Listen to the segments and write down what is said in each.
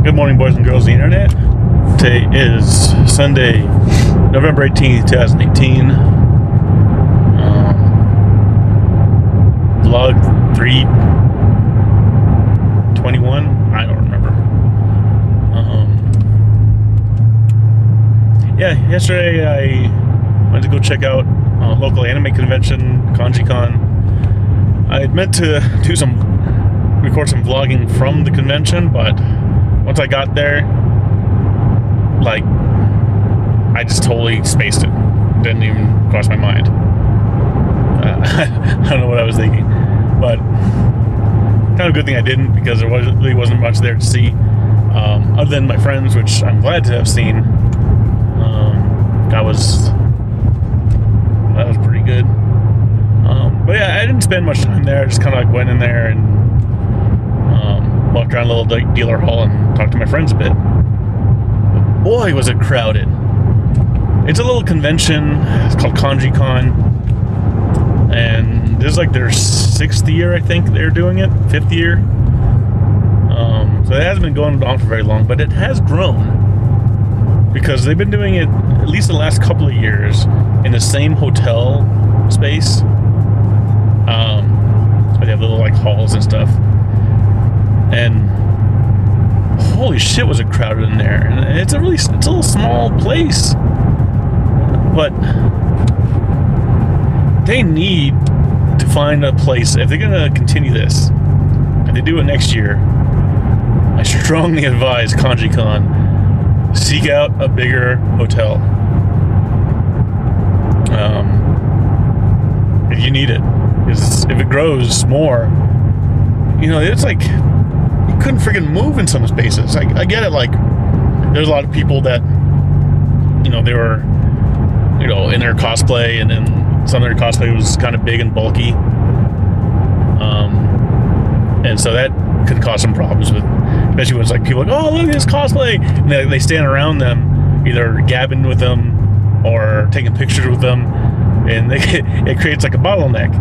Good morning, boys and girls of the internet. Today is Sunday, November 18th, 2018. Vlog 321. I don't remember. Yeah, yesterday I went to go check out a local anime convention, Conjikon. I had meant to record some vlogging from the convention, but once I got there, like, I just totally spaced it. Didn't even cross my mind. I don't know what I was thinking, but kind of a good thing I didn't, because there really wasn't much there to see, other than my friends, which I'm glad to have seen. That was pretty good. But yeah, I didn't spend much time there. I just kind of like went in there and walked around a little dealer hall and talked to my friends a bit. But boy, was it crowded. It's a little convention. It's called Conjikon, and this is like their 6th year, I think they're doing it. 5th year. So it hasn't been going on for very long, but it has grown, because they've been doing it at least the last couple of years in the same hotel space. They have little like halls and stuff, and holy shit, was it crowded in there. And it's a little small place, but they need to find a place if they're gonna continue this, and they do it next year. I strongly advise Conjikon, seek out a bigger hotel. If you need it, because if it grows more, you know, it's like you couldn't freaking move in some spaces. I get it. Like, there's a lot of people that, you know, they were, you know, in their cosplay, and then some of their cosplay was kind of big and bulky, and so that could cause some problems with, especially when it's like people like, oh, look at this cosplay, and they stand around them, either gabbing with them or taking pictures with them, and it creates like a bottleneck.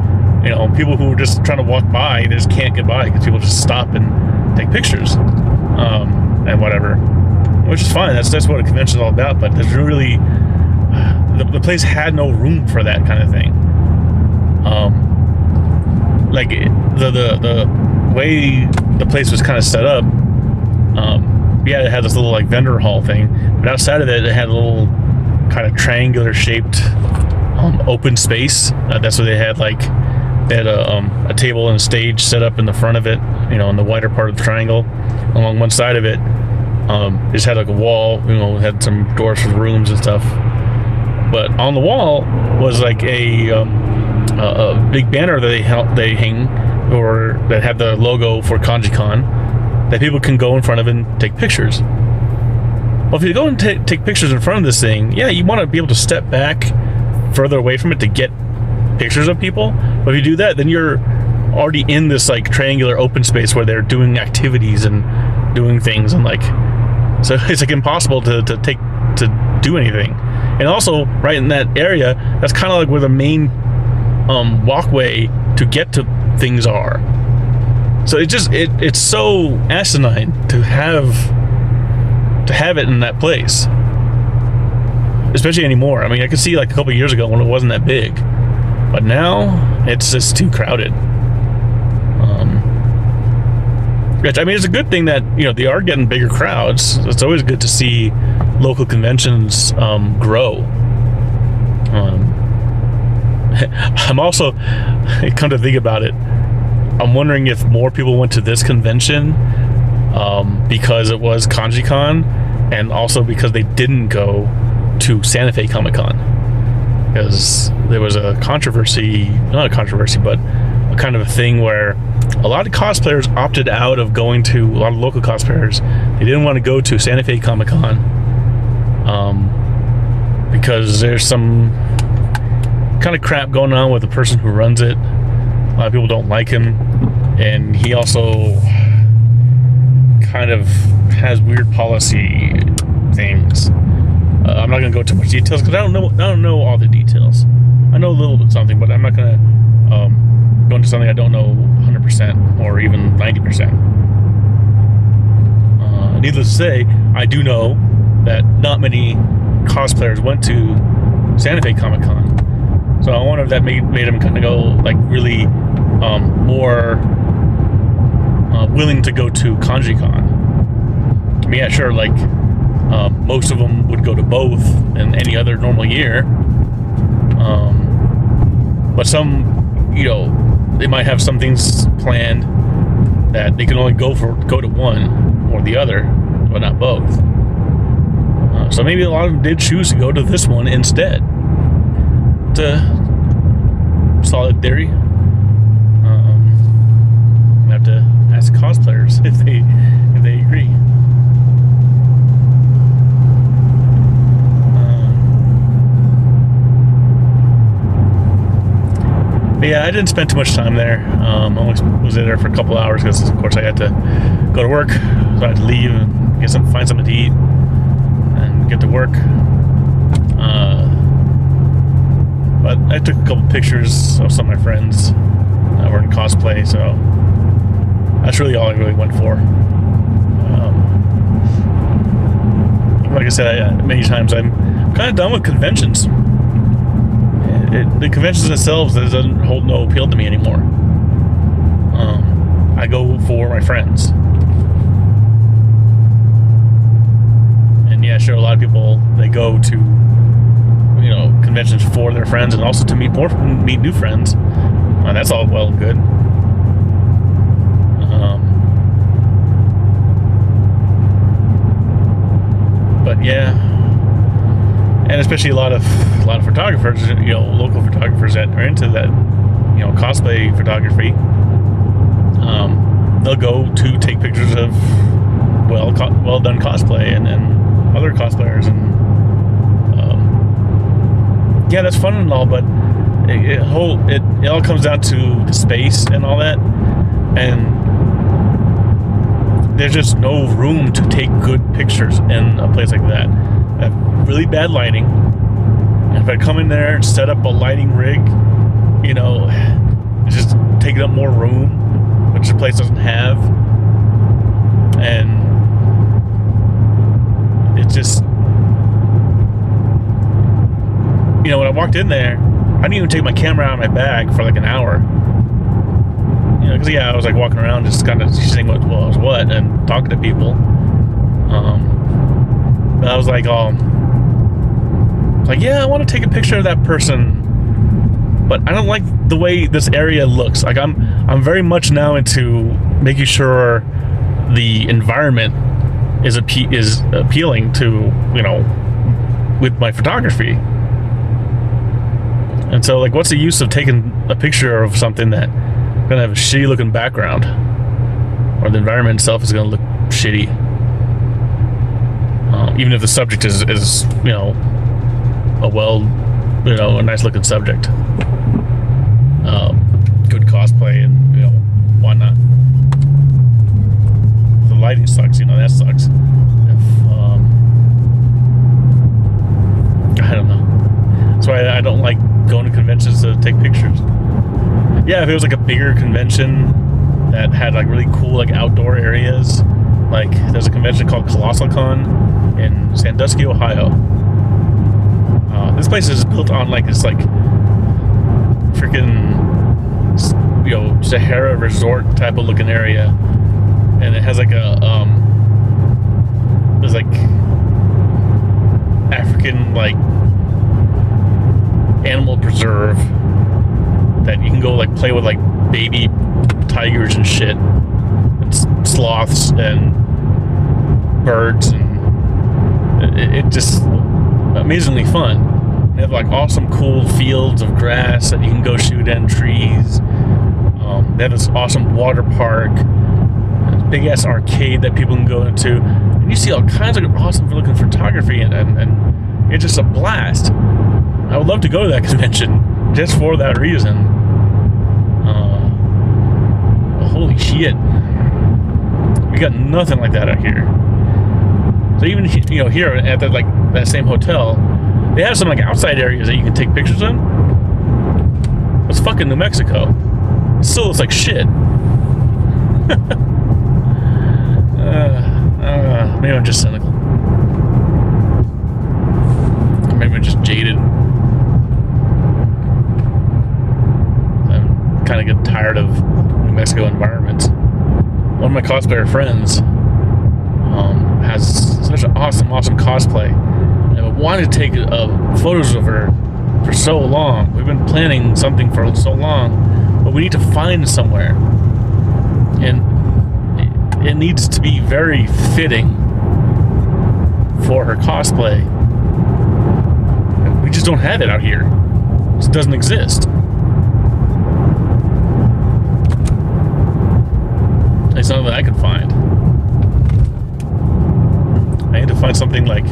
You know, people who are just trying to walk by, they just can't get by because people just stop and take pictures, and whatever, which is fine. That's what a convention is all about. But there's really the place had no room for that kind of thing. Like the way the place was kind of set up, yeah, it had this little like vendor hall thing, but outside of it, it had a little kind of triangular shaped open space. That's what they had. Like, they had a table and a stage set up in the front of it, you know, in the wider part of the triangle. Along one side of it, it just had like a wall, you know, had some doors for the rooms and stuff. But on the wall was like a big banner that they hang, or that had the logo for Conjikon, that people can go in front of and take pictures. Well, if you go and take pictures in front of this thing, yeah, you want to be able to step back further away from it to get pictures of people. But if you do that, then you're already in this like triangular open space where they're doing activities and doing things, and like, so it's like impossible to do anything. And also, right in that area, that's kind of like where the main walkway to get to things are. So it's so asinine to have it in that place, especially anymore. I mean, I could see like a couple of years ago when it wasn't that big, but now it's just too crowded. Which, I mean, it's a good thing that, you know, they are getting bigger crowds. It's always good to see local conventions grow. I'm also, come to think about it, I'm wondering if more people went to this convention because it was Conjikon, and also because they didn't go to Santa Fe Comic-Con, because there was a controversy, not a controversy, but a kind of a thing where a lot of cosplayers opted out of going to, a lot of local cosplayers, they didn't want to go to Santa Fe Comic-Con because there's some kind of crap going on with the person who runs it. A lot of people don't like him, and he also kind of has weird policy things. I'm not going to go too much details because I don't know all the details. I know a little bit something, but I'm not going to go into something I don't know 100% or even 90%. needless to say, I do know that not many cosplayers went to Santa Fe Comic Con. So I wonder if that made them kind of go like really more willing to go to Conjikon. I mean, yeah, sure, like most of them would go to both in any other normal year. But some, you know, they might have some things planned that they can only go to one or the other, but not both. So maybe a lot of them did choose to go to this one instead. It's a solid theory. I have to ask cosplayers if they agree. But yeah, I didn't spend too much time there. I only was there for a couple hours because, of course, I had to go to work, so I had to leave and find something to eat and get to work. But I took a couple pictures of some of my friends that were in cosplay, so that's really all I really went for. Like I said, many times I'm kind of done with conventions. The conventions themselves doesn't hold no appeal to me anymore. I go for my friends. And yeah, sure, a lot of people, they go to, you know, conventions for their friends and also to meet new friends. That's all well and good. But yeah, and especially a lot of photographers, you know, local photographers that are into that, you know, cosplay photography. They'll go to take pictures of well done cosplay and other cosplayers, and yeah, that's fun and all, but it all comes down to the space and all that, and there's just no room to take good pictures in a place like that. I have really bad lighting, and if I come in there and set up a lighting rig, you know, it's just taking up more room, which the place doesn't have, and it's just, you know, when I walked in there, I didn't even take my camera out of my bag for like an hour. You know, because yeah, I was like walking around just kind of seeing what was what and talking to people. But I was like, yeah, I want to take a picture of that person, but I don't like the way this area looks. Like I'm very much now into making sure the environment is appealing to, you know, with my photography. And so, like, what's the use of taking a picture of something that gonna have a shitty looking background, or the environment itself is gonna look shitty, even if the subject is you know, a nice looking subject, good cosplay, and, you know, why not? The lighting sucks, you know, that sucks. I don't know. That's why I don't like going to conventions to take pictures. Yeah, if it was like a bigger convention that had like really cool like outdoor areas, like there's a convention called ColossalCon in Sandusky, Ohio. This place is built on like this like freaking, you know, Sahara resort type of looking area, and it has like a there's like African like animal preserve that you can go like play with like baby tigers and shit, and sloths and birds, and it just amazingly fun. They have like awesome cool fields of grass that you can go shoot in, trees. They have this awesome water park, big ass arcade that people can go into, and you see all kinds of awesome looking photography, and it's just a blast. I would love to go to that convention just for that reason. Holy shit, we got nothing like that out here. So even, you know, here at that same hotel, they have some like outside areas that you can take pictures in. It's fucking New Mexico. It still looks like shit. Maybe I'm just cynical. Or maybe I'm just jaded. I'm kind of getting tired of New Mexico environments. One of my cosplayer friends has such an awesome cosplay. And I wanted to take photos of her for so long. We've been planning something for so long, but we need to find somewhere. And it needs to be very fitting for her cosplay. We just don't have it out here. It doesn't exist. It's not that I can find. I need to find something like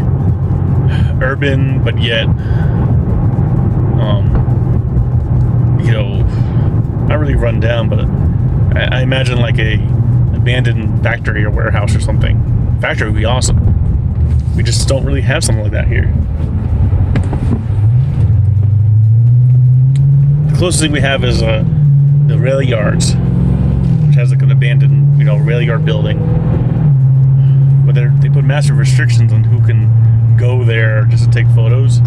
urban, but yet, not really run down, but I imagine like a abandoned factory or warehouse or something. Factory would be awesome. We just don't really have something like that here. The closest thing we have is the rail yards, which has like an abandoned, rail yard building. But they put massive restrictions on who can go there just to take photos.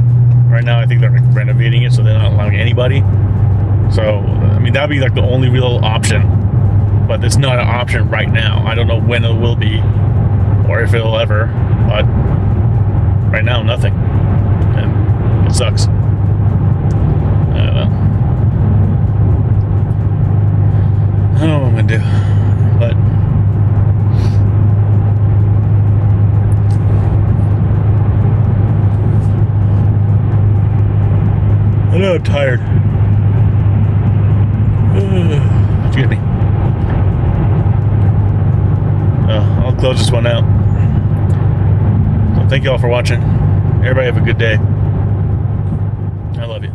Right now, I think they're like renovating it, so they're not allowing anybody. So, I mean, that'd be like the only real option. But it's not an option right now. I don't know when it will be, or if it'll ever. But right now, nothing, and it sucks. I don't know what I'm gonna do, but I know I'm tired. Excuse me. I'll close this one out. So thank you all for watching. Everybody have a good day. I love you.